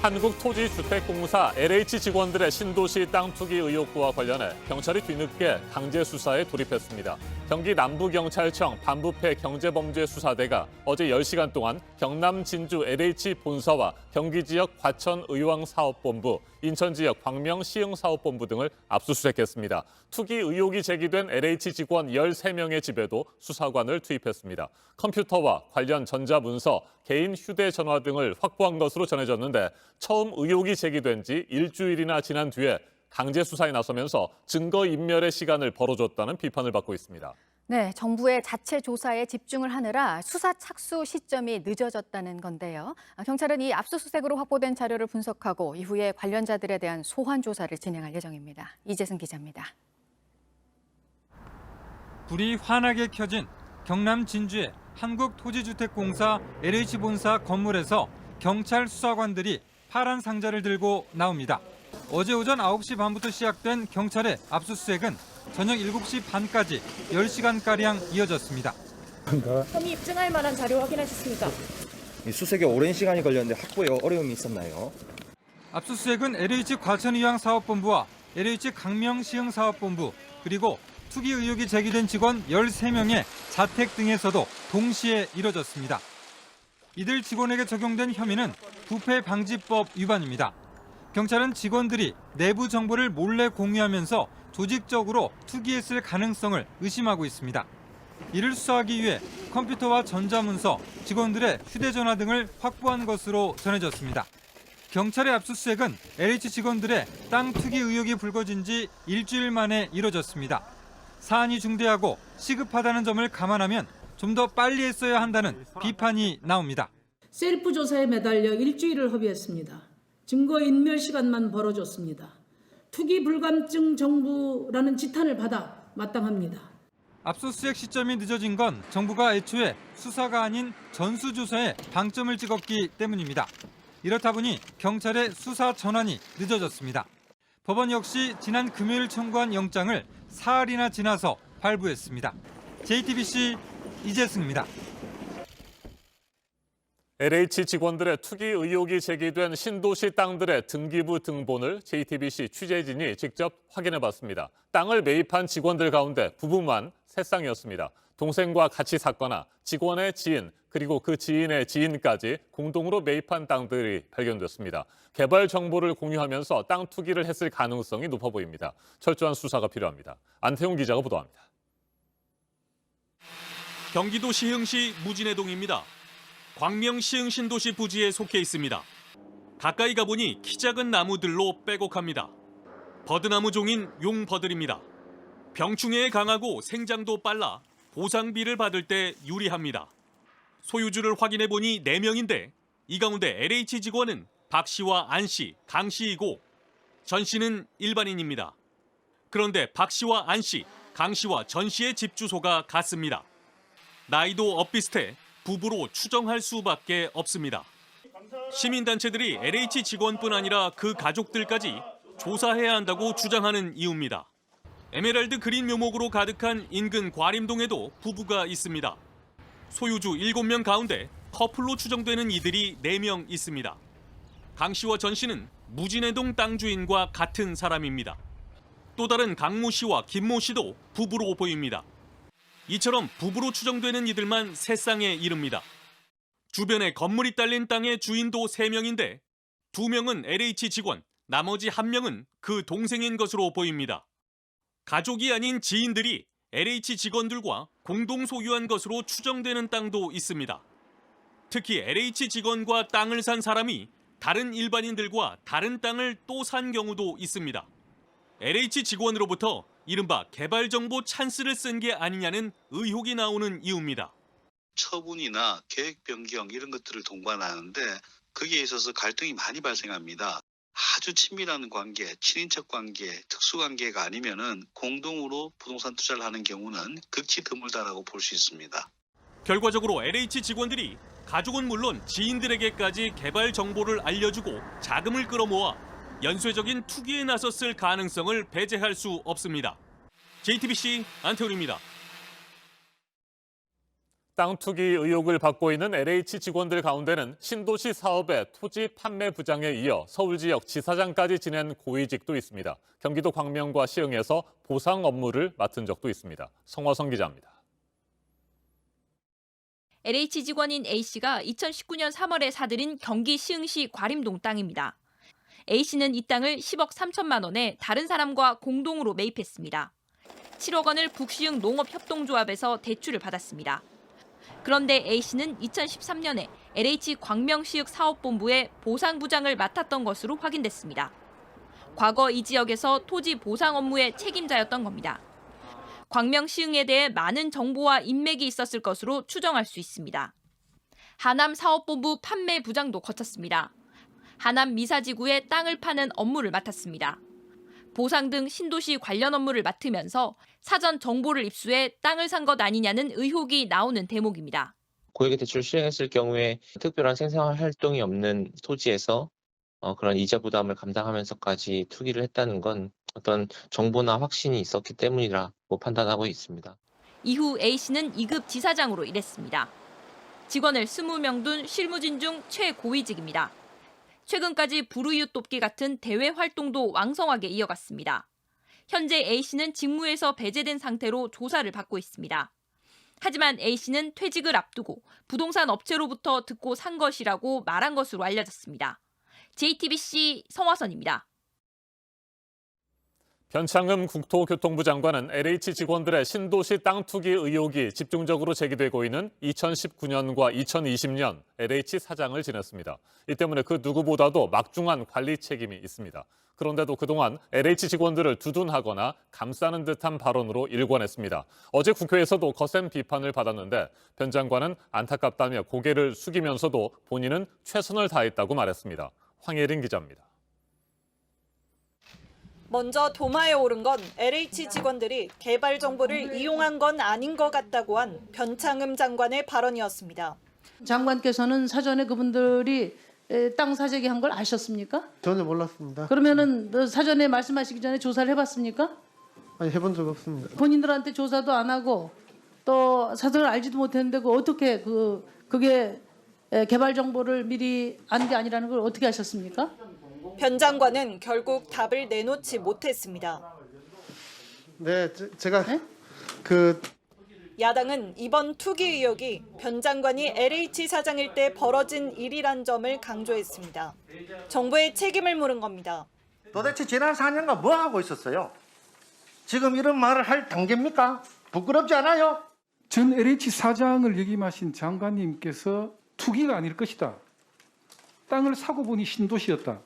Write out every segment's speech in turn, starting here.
한국토지주택공사 LH 직원들의 신도시 땅 투기 의혹과 관련해 경찰이 뒤늦게 강제 수사에 돌입했습니다. 경기 남부경찰청 반부패 경제범죄수사대가 어제 10시간 동안 경남 진주 LH 본사와 경기 지역 과천의왕사업본부, 인천 지역 광명시흥사업본부 등을 압수수색했습니다. 투기 의혹이 제기된 LH 직원 13명의 집에도 수사관을 투입했습니다. 컴퓨터와 관련 전자문서, 개인 휴대전화 등을 확보한 것으로 전해졌는데 처음 의혹이 제기된 지 일주일이나 지난 뒤에 강제 수사에 나서면서 증거인멸의 시간을 벌어줬다는 비판을 받고 있습니다. 네, 정부의 자체 조사에 집중을 하느라 수사 착수 시점이 늦어졌다는 건데요. 경찰은 이 압수수색으로 확보된 자료를 분석하고 이후에 관련자들에 대한 소환 조사를 진행할 예정입니다. 이재승 기자입니다. 불이 환하게 켜진 경남 진주의 한국토지주택공사 LH본사 건물에서 경찰 수사관들이 파란 상자를 들고 나옵니다. 어제 오전 9시 반부터 시작된 경찰의 압수수색은 저녁 7시 반까지 10시간가량 이어졌습니다. 혐의 입증할 만한 자료 확인하셨습니까? 수색에 오랜 시간이 걸렸는데 확보에 어려움이 있었나요? 압수수색은 LH 과천의왕사업본부와 LH 강명시흥사업본부 그리고 투기 의혹이 제기된 직원 13명의 자택 등에서도 동시에 이뤄졌습니다. 이들 직원에게 적용된 혐의는 부패방지법 위반입니다. 경찰은 직원들이 내부 정보를 몰래 공유하면서 조직적으로 투기했을 가능성을 의심하고 있습니다. 이를 수사하기 위해 컴퓨터와 전자문서, 직원들의 휴대전화 등을 확보한 것으로 전해졌습니다. 경찰의 압수수색은 LH 직원들의 땅 투기 의혹이 불거진 지 일주일 만에 이뤄졌습니다. 사안이 중대하고 시급하다는 점을 감안하면 좀 더 빨리 했어야 한다는 비판이 나옵니다. 셀프 조사에 매달려 일주일을 허비했습니다. 증거인멸 시간만 벌어줬습니다. 투기 불감증 정부라는 지탄을 받아 마땅합니다. 압수수색 시점이 늦어진 건 정부가 애초에 수사가 아닌 전수조사에 방점을 찍었기 때문입니다. 이렇다 보니 경찰의 수사 전환이 늦어졌습니다. 법원 역시 지난 금요일 청구한 영장을 사흘이나 지나서 발부했습니다. JTBC 이재승입니다. LH 직원들의 투기 의혹이 제기된 신도시 땅들의 등기부 등본을 JTBC 취재진이 직접 확인해봤습니다. 땅을 매입한 직원들 가운데 부부만 3쌍이었습니다. 동생과 같이 샀거나 직원의 지인 그리고 그 지인의 지인까지 공동으로 매입한 땅들이 발견됐습니다. 개발 정보를 공유하면서 땅 투기를 했을 가능성이 높아 보입니다. 철저한 수사가 필요합니다. 안태용 기자가 보도합니다. 경기도 시흥시 무진해동입니다. 광명시흥 신도시 부지에 속해 있습니다. 가까이 가보니 키 작은 나무들로 빼곡합니다. 버드나무 종인 용버들입니다. 병충해에 강하고 생장도 빨라 보상비를 받을 때 유리합니다. 소유주를 확인해보니 4명인데 이 가운데 LH 직원은 박 씨와 안 씨, 강 씨이고 전 씨는 일반인입니다. 그런데 박 씨와 안 씨, 강 씨와 전 씨의 집 주소가 같습니다. 나이도 엇비슷해 부부로 추정할 수밖에 없습니다. 시민단체들이 LH 직원뿐 아니라 그 가족들까지 조사해야 한다고 주장하는 이유입니다. 에메랄드 그린 묘목으로 가득한 인근 과림동에도 부부가 있습니다. 소유주 7명 가운데 커플로 추정되는 이들이 4명 있습니다. 강 씨와 전 씨는 무진해동 땅 주인과 같은 사람입니다. 또 다른 강모 씨와 김모 씨도 부부로 보입니다. 이처럼 부부로 추정되는 이들만 3쌍에 이릅니다. 주변에 건물이 딸린 땅의 주인도 3명인데 2명은 LH 직원, 나머지 1명은 그 동생인 것으로 보입니다. 가족이 아닌 지인들이 LH 직원들과 공동 소유한 것으로 추정되는 땅도 있습니다. 특히 LH 직원과 땅을 산 사람이 다른 일반인들과 다른 땅을 또 산 경우도 있습니다. LH 직원으로부터 이른바 개발정보 찬스를 쓴 게 아니냐는 의혹이 나오는 이유입니다. 처분이나 계획 변경 이런 것들을 동반하는데 거기에 있어서 갈등이 많이 발생합니다. 아주 친밀한 관계, 친인척 관계, 특수관계가 아니면은 공동으로 부동산 투자를 하는 경우는 극히 드물다라고 볼 수 있습니다. 결과적으로 LH 직원들이 가족은 물론 지인들에게까지 개발 정보를 알려주고 자금을 끌어모아 연쇄적인 투기에 나섰을 가능성을 배제할 수 없습니다. JTBC 안태훈입니다. 땅 투기 의혹을 받고 있는 LH 직원들 가운데는 신도시 사업의 토지 판매 부장에 이어 서울 지역 지사장까지 지낸 고위직도 있습니다. 경기도 광명과 시흥에서 보상 업무를 맡은 적도 있습니다. 성화성 기자입니다. LH 직원인 A씨가 2019년 3월에 사들인 경기 시흥시 과림동 땅입니다. A씨는 이 땅을 10억 3천만 원에 다른 사람과 공동으로 매입했습니다. 7억 원을 북시흥 농업협동조합에서 대출을 받았습니다. 그런데 A씨는 2013년에 LH 광명시흥 사업본부의 보상부장을 맡았던 것으로 확인됐습니다. 과거 이 지역에서 토지 보상 업무의 책임자였던 겁니다. 광명시흥에 대해 많은 정보와 인맥이 있었을 것으로 추정할 수 있습니다. 하남사업본부 판매부장도 거쳤습니다. 하남 미사지구에 땅을 파는 업무를 맡았습니다. 보상 등 신도시 관련 업무를 맡으면서 사전 정보를 입수해 땅을 산 것 아니냐는 의혹이 나오는 대목입니다. 고액의 대출을 실행했을 경우에 특별한 생산 활동이 없는 토지에서 그런 이자 부담을 감당하면서까지 투기를 했다는 건 어떤 정보나 확신이 있었기 때문이라고 판단하고 있습니다. 이후 A씨는 2급 지사장으로 일했습니다. 직원을 20명 둔 실무진 중 최고위직입니다. 최근까지 불우이웃 돕기 같은 대외 활동도 왕성하게 이어갔습니다. 현재 A씨는 직무에서 배제된 상태로 조사를 받고 있습니다. 하지만 A씨는 퇴직을 앞두고 부동산 업체로부터 듣고 산 것이라고 말한 것으로 알려졌습니다. JTBC 성화선입니다. 변창흠 국토교통부 장관은 LH 직원들의 신도시 땅 투기 의혹이 집중적으로 제기되고 있는 2019년과 2020년 LH 사장을 지냈습니다. 이 때문에 그 누구보다도 막중한 관리 책임이 있습니다. 그런데도 그동안 LH 직원들을 두둔하거나 감싸는 듯한 발언으로 일관했습니다. 어제 국회에서도 거센 비판을 받았는데 변 장관은 안타깝다며 고개를 숙이면서도 본인은 최선을 다했다고 말했습니다. 황예린 기자입니다. 먼저 도마에 오른 건 LH 직원들이 개발 정보를 이용한 건 아닌 것 같다고 한 변창흠 장관의 발언이었습니다. 장관께서는 사전에 그분들이 땅 사재기 한 걸 아셨습니까? 전혀 몰랐습니다. 그러면은 사전에 말씀하시기 전에 조사를 해봤습니까? 아니 해본 적 없습니다. 본인들한테 조사도 안 하고 또 사정을 알지도 못했는데 어떻게 그게 개발 정보를 미리 안 게 아니라는 걸 어떻게 아셨습니까? 변 장관은 결국 답을 내놓지 못했습니다. 네, 제가 네? 야당은 이번 투기 의혹이 변 장관이 LH 사장일 때 벌어진 일이란 점을 강조했습니다. 정부의 책임을 물은 겁니다. 도대체 지난 4년간 뭐 하고 있었어요? 지금 이런 말을 할 단계입니까? 부끄럽지 않아요? 전 LH 사장을 역임하신 장관님께서 투기가 아닐 것이다. 땅을 사고 보니 신도시였다.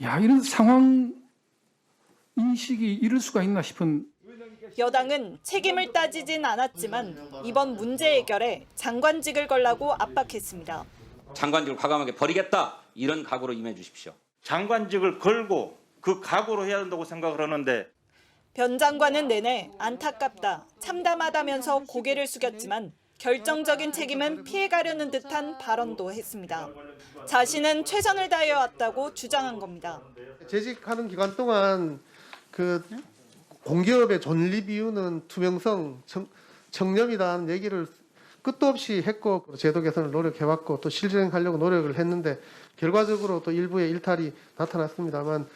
야, 이런 상황 인식이 이럴 수가 있나 싶은. 여당은 책임을 따지진 않았지만 이번 문제 해결에 장관직을 걸라고 압박했습니다. 장관직을 과감하게 버리겠다. 이런 각오로 임해 주십시오. 장관직을 걸고 그 각오로 해야 된다고 생각을 하는데 변 장관은 내내 안타깝다, 참담하다면서 고개를 숙였지만 결정적인 책임은 피해가려는 듯한 발언도 했습니다. 자신은 최선을 다해왔다고 주장한 겁니다. 재직하는 기간 동안 공기업의 존립 이유는 투명성, 청렴이다는 얘기를 끝도 없이 했고 제도 개선을 노력해왔고 또 실행하려고 노력을 했는데 결과적으로 또 일부의 일탈이 나타났습니다만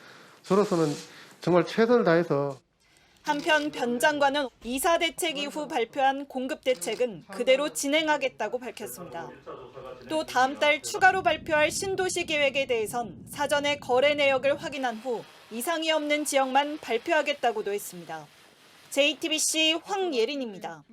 저로서는 정말 최선을 다해서. 한편 변 장관은 이사 대책 이후 발표한 공급 대책은 그대로 진행하겠다고 밝혔습니다. 또 다음 달 추가로 발표할 신도시 계획에 대해선 사전에 거래 내역을 확인한 후 이상이 없는 지역만 발표하겠다고도 했습니다. JTBC 황예린입니다.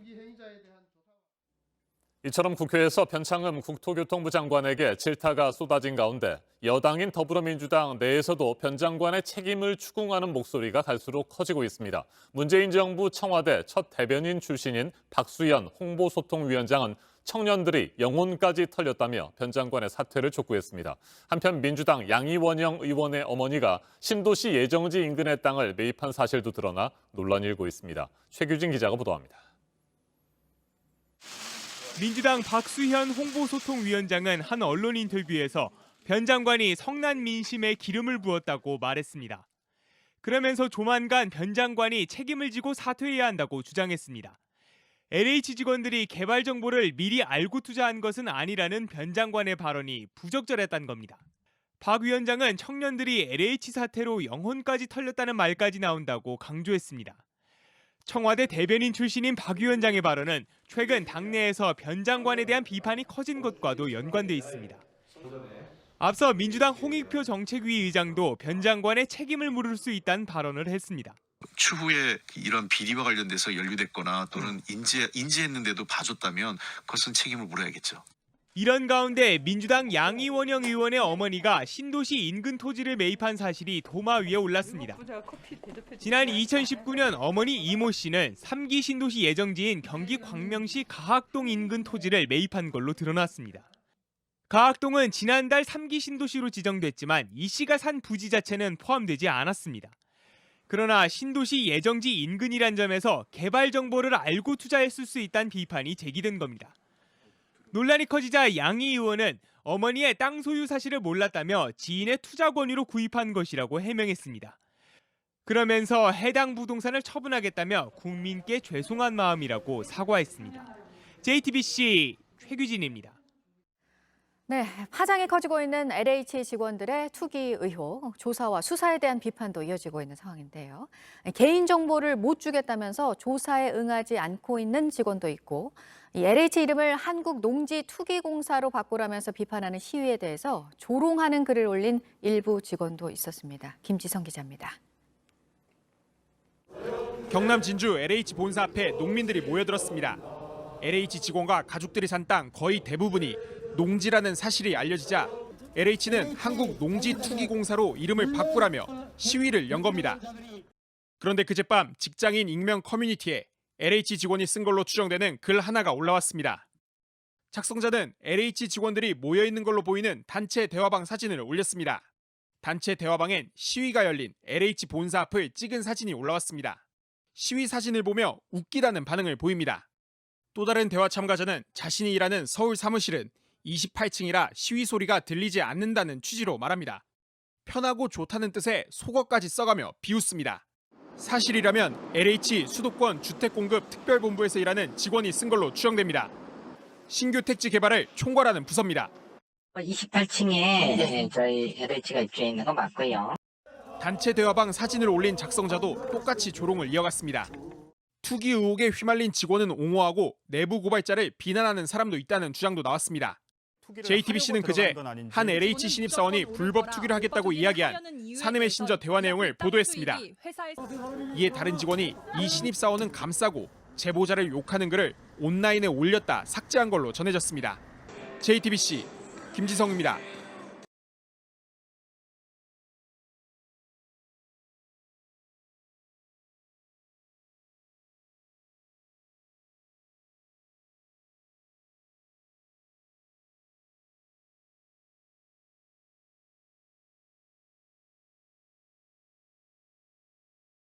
이처럼 국회에서 변창흠 국토교통부 장관에게 질타가 쏟아진 가운데 여당인 더불어민주당 내에서도 변 장관의 책임을 추궁하는 목소리가 갈수록 커지고 있습니다. 문재인 정부 청와대 첫 대변인 출신인 박수현 홍보소통위원장은 청년들이 영혼까지 털렸다며 변 장관의 사퇴를 촉구했습니다. 한편 민주당 양이원영 의원의 어머니가 신도시 예정지 인근의 땅을 매입한 사실도 드러나 논란이 일고 있습니다. 최규진 기자가 보도합니다. 민주당 박수현 홍보소통위원장은 한 언론 인터뷰에서 변 장관이 성난 민심에 기름을 부었다고 말했습니다. 그러면서 조만간 변 장관이 책임을 지고 사퇴해야 한다고 주장했습니다. LH 직원들이 개발 정보를 미리 알고 투자한 것은 아니라는 변 장관의 발언이 부적절했다는 겁니다. 박 위원장은 청년들이 LH 사태로 영혼까지 털렸다는 말까지 나온다고 강조했습니다. 청와대 대변인 출신인 박 위원장의 발언은 최근 당내에서 변 장관에 대한 비판이 커진 것과도 연관돼 있습니다. 앞서 민주당 홍익표 정책위 의장도 변 장관의 책임을 물을 수 있다는 발언을 했습니다. 추후에 이런 비리와 관련돼서 연루됐거나 또는 인지했는데도 봐줬다면 그것은 책임을 물어야겠죠. 이런 가운데 민주당 양이원영 의원의 어머니가 신도시 인근 토지를 매입한 사실이 도마 위에 올랐습니다. 지난 2019년 어머니 이모 씨는 3기 신도시 예정지인 경기 광명시 가학동 인근 토지를 매입한 걸로 드러났습니다. 가학동은 지난달 3기 신도시로 지정됐지만 이 씨가 산 부지 자체는 포함되지 않았습니다. 그러나 신도시 예정지 인근이란 점에서 개발 정보를 알고 투자했을 수 있다는 비판이 제기된 겁니다. 논란이 커지자 양희 의원은 어머니의 땅 소유 사실을 몰랐다며 지인의 투자 권유로 구입한 것이라고 해명했습니다. 그러면서 해당 부동산을 처분하겠다며 국민께 죄송한 마음이라고 사과했습니다. JTBC 최규진입니다. 네, 파장이 커지고 있는 LH 직원들의 투기 의혹, 조사와 수사에 대한 비판도 이어지고 있는 상황인데요. 개인정보를 못 주겠다면서 조사에 응하지 않고 있는 직원도 있고, 이 LH 이름을 한국농지투기공사로 바꾸라면서 비판하는 시위에 대해서 조롱하는 글을 올린 일부 직원도 있었습니다. 김지성 기자입니다. 경남 진주 LH 본사 앞에 농민들이 모여들었습니다. LH 직원과 가족들이 산 땅 거의 대부분이 농지라는 사실이 알려지자 LH는 한국농지투기공사로 이름을 바꾸라며 시위를 연 겁니다. 그런데 그젯밤 직장인 익명 커뮤니티에 LH 직원이 쓴 걸로 추정되는 글 하나가 올라왔습니다. 작성자는 LH 직원들이 모여있는 걸로 보이는 단체 대화방 사진을 올렸습니다. 단체 대화방엔 시위가 열린 LH 본사 앞을 찍은 사진이 올라왔습니다. 시위 사진을 보며 웃기다는 반응을 보입니다. 또 다른 대화 참가자는 자신이 일하는 서울 사무실은 28층이라 시위 소리가 들리지 않는다는 취지로 말합니다. 편하고 좋다는 뜻의 속어까지 써가며 비웃습니다. 사실이라면 LH 수도권 주택공급 특별본부에서 일하는 직원이 쓴 걸로 추정됩니다. 신규 택지 개발을 총괄하는 부서입니다. 28층에 저희 LH가 입주해 있는 거 맞고요. 단체 대화방 사진을 올린 작성자도 똑같이 조롱을 이어갔습니다. 투기 의혹에 휘말린 직원은 옹호하고 내부 고발자를 비난하는 사람도 있다는 주장도 나왔습니다. JTBC는 그제 한 LH 신입사원이 불법 투기를 하겠다고 이야기한 사내메신저 대화 내용을 보도했습니다. 이에 다른 직원이 이 신입사원은 감싸고 제보자를 욕하는 글을 온라인에 올렸다 삭제한 걸로 전해졌습니다. JTBC 김지성입니다.